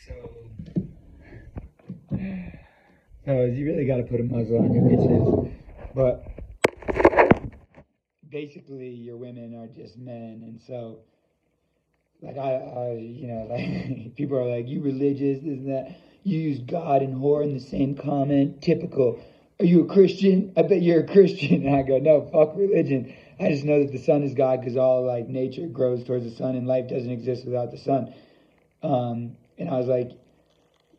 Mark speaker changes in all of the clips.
Speaker 1: So you really got to put a muzzle on your bitches. But basically, your women are just men, and so like like people are like, you religious, this and that. You use God and whore in the same comment. Typical. Are you a Christian? I bet you're a Christian. And I go, no, fuck religion. I just know that the sun is God because all like nature grows towards the sun and life doesn't exist without the sun. And I was like,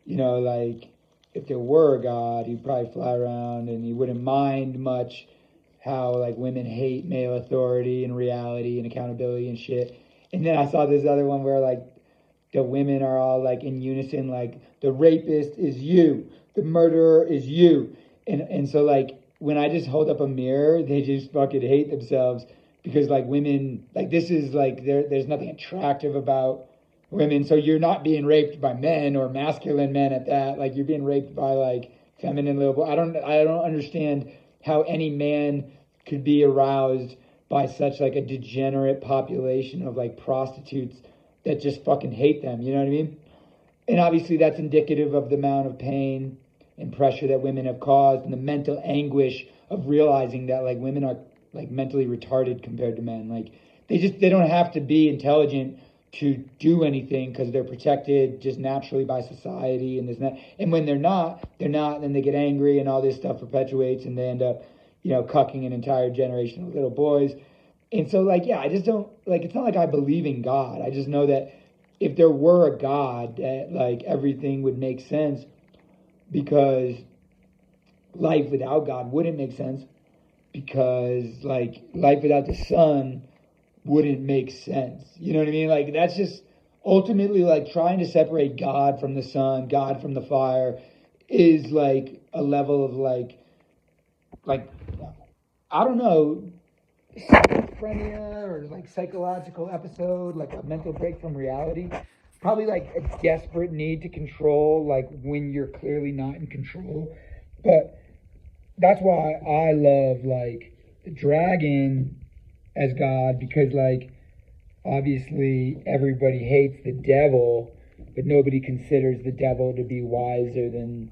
Speaker 1: like if there were a God, he'd probably fly around and he wouldn't mind much how like women hate male authority and reality and accountability and shit. And then I saw this other one where like the women are all like in unison, like the rapist is you, the murderer is you. And so like when I just hold up a mirror, they just fucking hate themselves because like women, like this is like there's nothing attractive about women. So you're not being raped by men or masculine men at that. Like you're being raped by like feminine little boy. I don't understand how any man could be aroused by such like a degenerate population of like prostitutes that just fucking hate them. You know what I mean? And obviously that's indicative of the amount of pain and pressure that women have caused and the mental anguish of realizing that like women are like mentally retarded compared to men. Like they don't have to be intelligent to do anything because they're protected just naturally by society and this and that. And when they're not, then they get angry and all this stuff perpetuates and they end up, cucking an entire generation of little boys. And so like, yeah, I just don't like, it's not like I believe in God. I just know that if there were a God, that like everything would make sense because life without God wouldn't make sense because like life without the sun wouldn't make sense. You know what I mean? Like that's just ultimately like trying to separate God from the sun, God from the fire is like a level of like I don't know, schizophrenia or like psychological episode, like a mental break from reality. Probably like a desperate need to control, like when you're clearly not in control. But that's why I love like the dragon as God because like obviously everybody hates the devil, but nobody considers the devil to be wiser than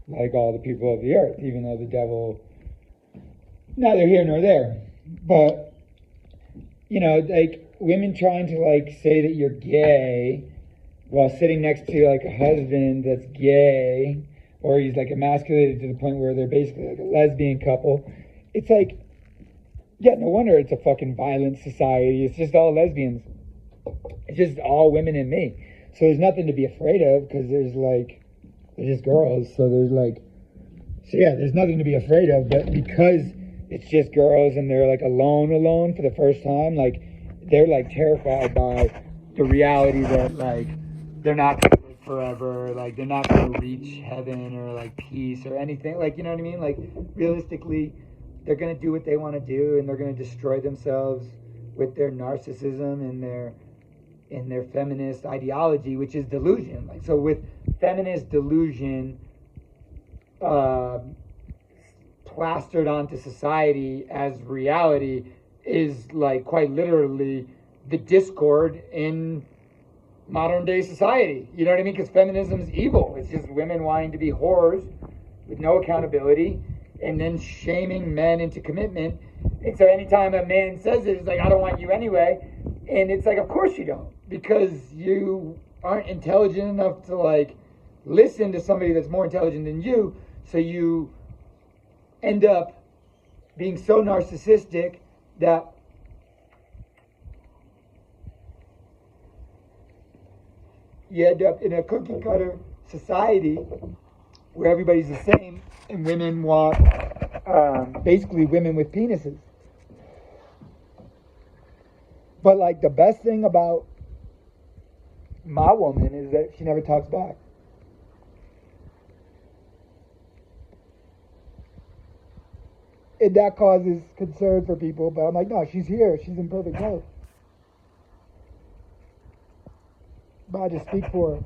Speaker 1: like all the people of the earth, even though the devil neither here nor there. But like women trying to like say that you're gay while sitting next to like a husband that's gay, or he's like emasculated to the point where they're basically like a lesbian couple. It's like, yeah, no wonder it's a fucking violent society. It's just all lesbians. It's just all women and me. So there's nothing to be afraid of because they're just girls. So yeah, there's nothing to be afraid of. But because it's just girls and they're like alone for the first time, like they're like terrified by the reality that like they're not going to live forever, like they're not going to reach heaven or like peace or anything. Like, you know what I mean? Like realistically, they're going to do what they want to do and they're going to destroy themselves with their narcissism and their feminist ideology, which is delusion. Like so with feminist delusion plastered onto society as reality is like quite literally the discord in modern day society. You know what I mean? Because feminism is evil. It's just women wanting to be whores with no accountability and then shaming men into commitment. And so anytime a man says it, it's like, I don't want you anyway. And it's like, of course you don't, because you aren't intelligent enough to like listen to somebody that's more intelligent than you. So you end up being so narcissistic that you end up in a cookie cutter society where everybody's the same and women want basically women with penises. But like the best thing about my woman is that she never talks back. And that causes concern for people, but I'm like, no, she's here. She's in perfect health. But I just speak for her.